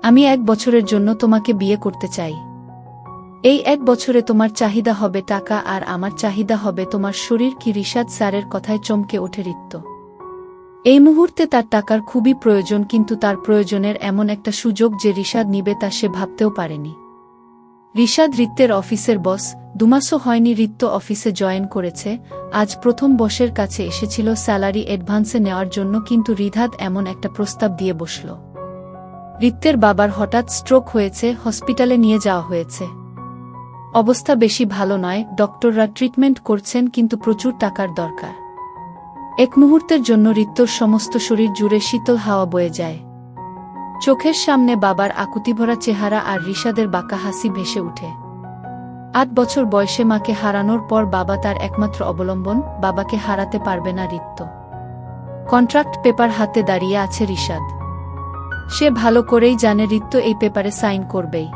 আমি 1 বছরের জন্য তোমাকে বিয়ে করতে চাই। এই 1 বছরে তোমার চাহিদা হবে টাকা আর আমার চাহিদা হবে তোমার শরীর। কি রিশাদ স্যারের কথায় চমকে ওঠে ঋত্য। এই মুহূর্তে তার টাকার খুবই প্রয়োজন, কিন্তু তার প্রয়োজনের এমন একটা সুযোগ যে রিশাদ নিবে তা সে ভাবতেও পারেনি। রিশাদ ঋত্যের অফিসের বস। 2 মাসও হয়নি ঋত্য অফিসে জয়েন করেছে। আজ প্রথম বসের কাছে এসেছিল স্যালারি অ্যাডভান্সে নেওয়ার জন্য, কিন্তু রিধাত এমন একটা প্রস্তাব দিয়ে বসল। ঋত্যের বাবার হঠাৎ স্ট্রোক হয়েছে, হসপিটালে নিয়ে যাওয়া হয়েছে। অবস্থা বেশি ভালো নয়, ডক্টররা ট্রিটমেন্ট করছেন, কিন্তু প্রচুর টাকার দরকার। এক মুহূর্তের জন্য ঋত্যর সমস্ত শরীর জুড়ে শীতল হাওয়া বয়ে যায়। চোখের সামনে বাবার আকুতিভরা চেহারা আর রিশাদের বাঁকা হাসি ভেসে উঠে। 8 বছর বয়সে মাকে হারানোর পর বাবা তার একমাত্র অবলম্বন। বাবাকে হারাতে পারবে না ঋত্য। কন্ট্রাক্ট পেপার হাতে দাঁড়িয়ে আছে রিশাদ। সে ভালো করেই জানে ঋত্য এই পেপারে সাইন করবেই।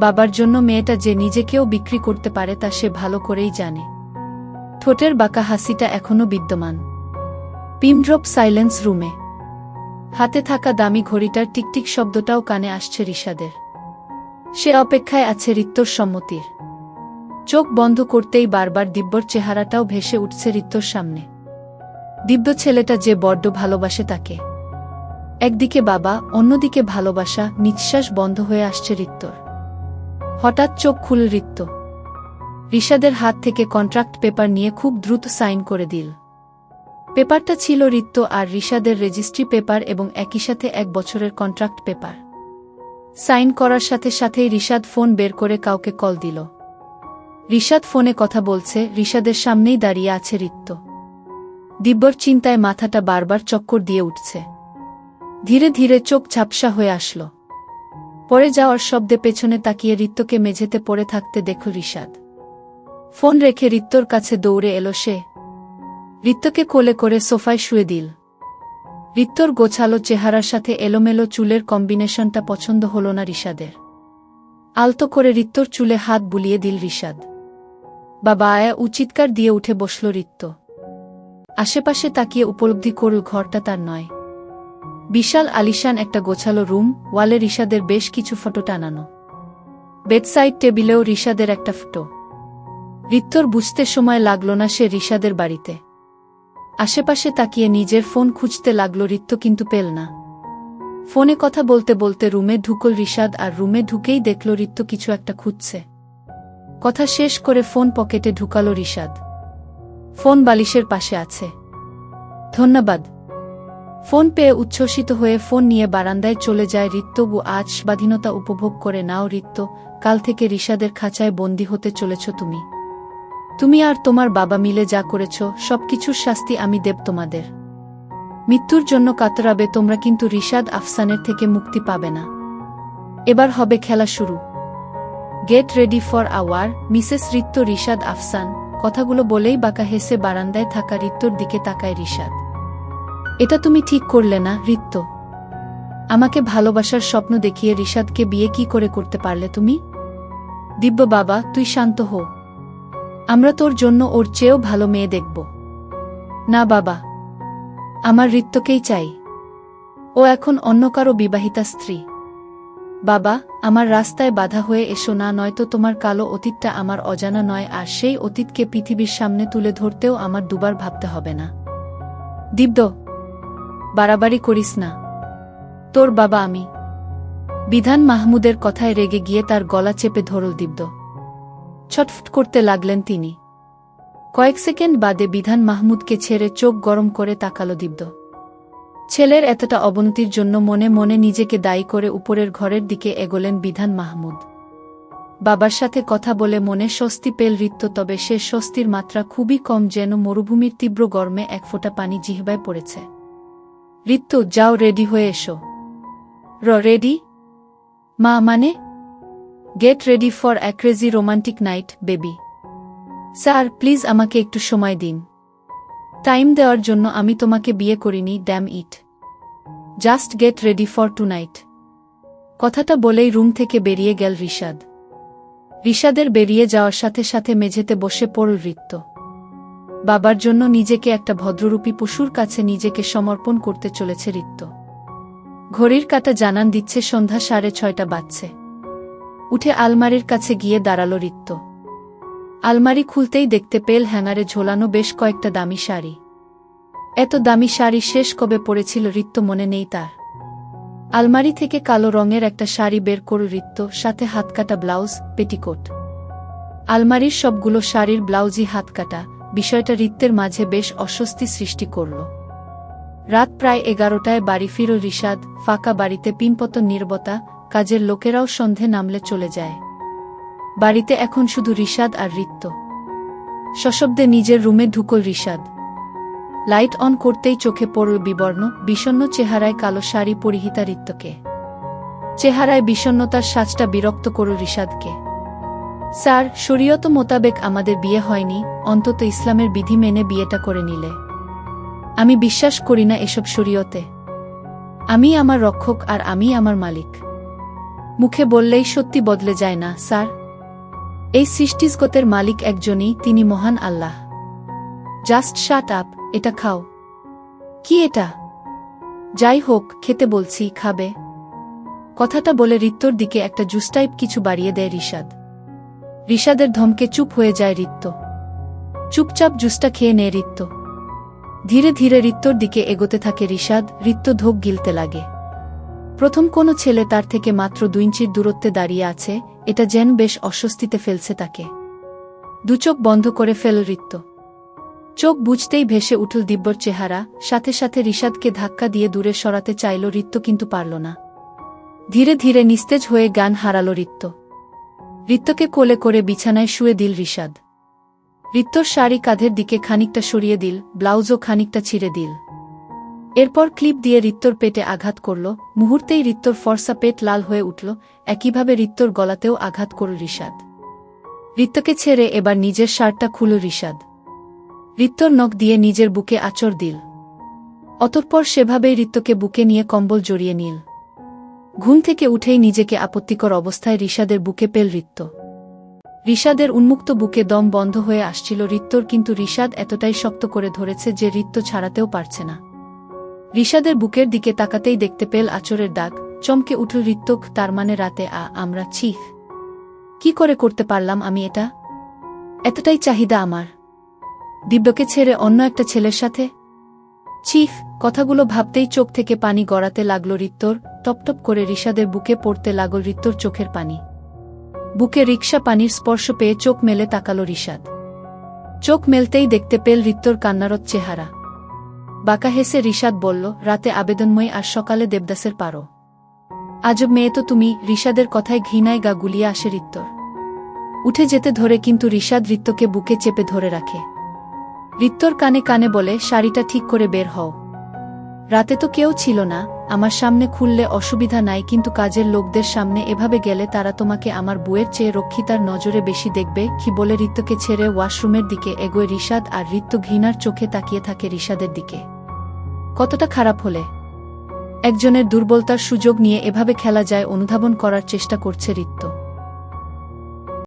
বাবার জন্য মেয়েটা যে নিজেকেও বিক্রি করতে পারে তা সে ভালো করেই জানে। ঠোঁটের বাঁকা হাসিটা এখনও বিদ্যমান। পিনড্রপ সাইলেন্স রুমে। হাতে থাকা দামি ঘড়িটার টিকটিক শব্দটাও কানে আসছে রিশাদের। সে অপেক্ষায় আছে ঋত্যর সম্মতির। চোখ বন্ধ করতেই বারবার দিব্যর চেহারাটাও ভেসে উঠছে ঋত্যর সামনে। দিব্য ছেলেটা যে বড্ড ভালোবাসে তাকে। একদিকে বাবা, অন্যদিকে ভালোবাসা। নিঃশ্বাস বন্ধ হয়ে আসছে ঋত্যর। হঠাৎ চোখ খুলে ঋত্য রিশাদের হাত থেকে কন্ট্রাক্ট পেপার নিয়ে খুব দ্রুত সাইন করে দিল। পেপারটা ছিল ঋত্য আর রিশাদের রেজিস্ট্রি পেপার এবং একই সাথে 1 বছরের কন্ট্রাক্ট পেপার। সাইন করার সাথে সাথেই রিশাদ ফোন বের করে কাউকে কল দিল। রিশাদ ফোনে কথা বলছে। রিশাদের সামনেই দাঁড়িয়ে আছে ঋত্য। দিব্যর চিন্তায় মাথাটা বারবার চক্কর দিয়ে উঠছে। ধীরে ধীরে চোখ ঝাপসা হয়ে আসল। পড়ে যাওয়ার শব্দে পেছনে তাকিয়ে ঋত্যকে মেঝেতে পড়ে থাকতে দেখল রিশাদ। ফোন রেখে ঋত্যর কাছে দৌড়ে এলো সে। ঋত্যকে কোলে করে সোফায় শুয়ে দিল। ঋত্যর গোছালো চেহারার সাথে এলোমেলো চুলের কম্বিনেশনটা পছন্দ হল না রিশাদের। আলতো করে ঋত্যর চুলে হাত বুলিয়ে দিল রিশাদ। বাবা আয়া চিৎকার দিয়ে উঠে বসল ঋত্য। আশেপাশে তাকিয়ে উপলব্ধি করল ঘরটা তার নয়। বিশাল আলিশান একটা গোছালো রুম। ওয়ালে রিশাদের বেশ কিছু ফটো টানানো। বেডসাইড টেবিলেও রিশাদের একটা ফটো। ঋত্যর বুঝতে সময় লাগল না সে রিশাদের বাড়িতে। আশেপাশে তাকিয়ে নিজের ফোন খুঁজতে লাগল ঋত্য, কিন্তু পেল না। ফোনে কথা বলতে বলতে রুমে ঢুকল রিশাদ আর রুমে ঢুকেই দেখল ঋত্য কিছু একটা খুঁজছে। কথা শেষ করে ফোন পকেটে ঢুকালো রিশাদ। ফোন বালিশের পাশে আছে। ধন্যবাদ। ফোন পেয়ে উচ্ছ্বসিত হয়ে ফোন নিয়ে বারান্দায় চলে যায় ঋত্য। আজ স্বাধীনতা উপভোগ করে নাও ঋত্য। কাল থেকে রিশাদের খাঁচায় বন্দী হতে চলেছ তুমি। তুমি আর তোমার বাবা মিলে যা করেছ সবকিছুর শাস্তি আমি দেব তোমাদের। মৃত্যুর জন্য কাতরাবে তোমরা, কিন্তু রিশাদ আফসানের থেকে মুক্তি পাবে না। এবার হবে খেলা শুরু। Get ready for our Mrs Ritya Rishad Afsan. কথাগুলো বলেই বাঁকা হেসে বারান্দায় থাকা ঋত্যর দিকে তাকায় রিশাদ। এটা তুমি ঠিক করলে না ঋত্য। আমাকে ভালোবাসার স্বপ্ন দেখিয়ে রিশাদকে বিয়ে কি করে করতে পারলে তুমি? দিব্য বাবা, তুই শান্ত হো। আমরা তোর জন্য ওর চেয়েও ভালো মেয়ে দেখব। না বাবা, আমার ঋত্যকেই চাই। ও এখন অন্য কারো বিবাহিতা স্ত্রী। বাবা, আমার রাস্তায় বাধা হয়ে এসো না, নয়তো তোমার কালো অতীতটা আমার অজানা নয়, আর সেই অতীতকে পৃথিবীর সামনে তুলে ধরতেও আমার দুবার ভাবতে হবে না। দিব্য, বাড়াবাড়ি করিস না। তোর বাবা আমি। বিধান মাহমুদের কথায় রেগে গিয়ে তার গলা চেপে ধরল দিব্য। ছটফট করতে লাগলেন তিনি। কয়েক সেকেন্ড বাদে বিধান মাহমুদকে ছেড়ে চোখ গরম করে তাকালো দিব্য। ছেলের এতটা অবনতির জন্য মনে মনে নিজেকে দায়ী করে উপরের ঘরের দিকে এগোলেন বিধান মাহমুদ। বাবার সাথে কথা বলে মনে স্বস্তি পেল ঋত্য, তবে সে স্বস্তির মাত্রা খুবই কম, যেন মরুভূমির তীব্র গরমে এক ফোঁটা পানি জিহ্বায় পড়েছে। ঋত্য, যাও, রেডি হয়ে এসো। রেডি? মা, মানে? Get ready for a crazy romantic night, baby. Sir, please আমাকে একটু সময় দিন। টাইম দেওয়ার জন্য আমি তোমাকে বিয়ে করিনি, damn it. Just get ready for tonight. কথাটা বলেই রুম থেকে বেরিয়ে গেল রিশাদ। রিশাদের বেরিয়ে যাওয়ার সাথে সাথে মেঝেতে বসে পড়ল ঋত্য। বাবার জন্য নিজেকে একটা ভদ্ররূপী পশুর কাছে নিজেকে সমর্পণ করতে চলেছে ঋত্য। ঘড়ির কাঁটা জানান দিচ্ছে সন্ধ্যা 6:30 বাজছে। উঠে আলমারির কাছে গিয়ে দাঁড়াল রিত্ত। আলমারি খুলতেই দেখতে পেল হ্যাঙ্গারে ঝোলানো বেশ কয়েকটা দামি শাড়ি। এত দামি শাড়ি শেষ কবে পরেছিল রিত্ত মনে নেই তার। আলমারি থেকে কালো রঙের একটা শাড়ি বের করে রিত্ত, সাথে হাতকাটা ব্লাউজ, পেটিকোট। আলমারির সবগুলো শাড়ির ব্লাউজই হাতকাটা, বিষয়টা রিত্তের মাঝে বেশ অস্বস্তি সৃষ্টি করল। রাত প্রায় 11টায় বাড়ি ফিরল রিশাদ। ফাঁকা বাড়িতে পিনপতন নীরবতা, কাজের লোকেরাও সন্ধে নামলে চলে যায়। বাড়িতে এখন শুধু রিশাদ আর রিত্ত। সশব্দে নিজের রুমে ঢুকল রিশাদ। লাইট অন করতেই চোখে পড়ল বিবর্ণ, বিষণ্ণ চেহারায় কালো শাড়ি পরিহিতা রিত্তকে। চেহারায় বিষণ্ণতার সাজটা বিরক্ত করল রিশাদকে। স্যার, শরীয়ত মোতাবেক আমাদের বিয়ে হয়নি, অন্তত ইসলামের বিধি মেনে বিয়েটা করে নিলে। আমি বিশ্বাস করি না এসব শরীয়তে। আমি আমার রক্ষক আর আমি আমার মালিক। মুখে বললেই সত্যি বদলে যায় না স্যার। এই সৃষ্টিজগতের মালিক একজনই, তিনি মহান আল্লাহ। জাস্ট শাট আপ, এটা খাও। কি এটা? যাই হোক, খেতে বলছি, খাবে? কথাটা বলে রিত্তর দিকে একটা জুস টাইপ কিছু বাড়িয়ে দেয় রিশাদ। রিশাদের ধমকে চুপ হয়ে যায় রিত্ত। চুপচাপ জুসটা খেয়ে নেয় রিত্ত। ধীরে ধীরে রিত্তর দিকে এগোতে থাকে রিশাদ। রিত্ত ধোক গিলতে লাগে। প্রথম কোনো ছেলে তার থেকে মাত্র 2 ইঞ্চির দূরত্বে দাঁড়িয়ে আছে, এটা যেন বেশ অস্বস্তিতে ফেলছে তাকে। দুচোখ বন্ধ করে ফেল রিত্ত। চোখ বুঝতেই ভেসে উঠল দিব্যর চেহারা, সাথে সাথে রিশাদকে ধাক্কা দিয়ে দূরে সরাতে চাইল রিত্ত, কিন্তু পারল না। ধীরে ধীরে নিস্তেজ হয়ে জ্ঞান হারাল রিত্ত। রিত্তকে কোলে করে বিছানায় শুয়ে দিল রিশাদ। রিত্তর শাড়ি কাঁধের দিকে খানিকটা সরিয়ে দিল, ব্লাউজও খানিকটা ছিঁড়ে দিল। এরপর ক্লিপ দিয়ে রিত্তর পেটে আঘাত করল। মুহূর্তেই রিত্তর ফর্সা পেট লাল হয়ে উঠল। একইভাবে রিত্তর গলাতেও আঘাত করল রিশাদ। রিত্তকে ছেড়ে এবার নিজের শার্টটা খুলল রিশাদ। রিত্তর নখ দিয়ে নিজের বুকে আঁচড় দিল। অতঃপর সেভাবেই রিত্তকে বুকে নিয়ে কম্বল জড়িয়ে নিল। ঘুম থেকে উঠেই নিজেকে আপত্তিকর অবস্থায় রিশাদের বুকে পেল রিত্ত। রিশাদের উন্মুক্ত বুকে দম বন্ধ হয়ে আসছিল রিত্তর, কিন্তু রিশাদ এতটাই শক্ত করে ধরেছে যে রিত্ত ছাড়াতেও পারছে না। রিশাদের বুকের দিকে তাকাতেই দেখতে পেল আঁচড়ের দাগ। চমকে উঠল রিত্ত। তার মানে রাতে আমরা চিফ? কি করে করতে পারলাম আমি এটা? এতটাই চাহিদা আমার? দিব্যকে ছেড়ে অন্য একটা ছেলের সাথে? চিফ, কথাগুলো ভাবতেই চোখ থেকে পানি গড়াতে লাগল রিত্তর। টপটপ করে রিশাদের বুকে পড়তে লাগল রিত্তর চোখের পানি। বুকে রিকশা পানির স্পর্শ পেয়ে চোখ মেলে তাকালো রিশাদ। চোখ মেলতেই দেখতে পেল রিত্তর কান্নারত চেহারা। বাঁকা হেসে রিশাদ বলল, রাতে আবেদনময় আর সকালে দেবদাসের পারো। আজব মেয়ে তো তুমি। রিশাদের কথায় ঘৃণায় গা গুলিয়ে আসে রিত্তর। উঠে যেতে ধরে, কিন্তু রিশাদ রিত্তকে বুকে চেপে ধরে রাখে। রিত্তর কানে কানে বলে, শাড়িটা ঠিক করে বের হও। রাতে তো কেউ ছিল না, আমার সামনে খুললে অসুবিধা নাই, কিন্তু কাজের লোকদের সামনে এভাবে গেলে তারা তোমাকে আমার বুয়ের চেয়ে রক্ষিতার নজরে বেশি দেখবে। কি বলে রিত্তকে ছেড়ে ওয়াশরুমের দিকে এগোয় রিশাদ, আর রিত্ত ঘৃণার চোখে তাকিয়ে থাকে রিশাদের দিকে। কতটা খারাপ হলে একজনের দুর্বলতার সুযোগ নিয়ে এভাবে খেলা যায় অনুধাবন করার চেষ্টা করছে রিত্ত।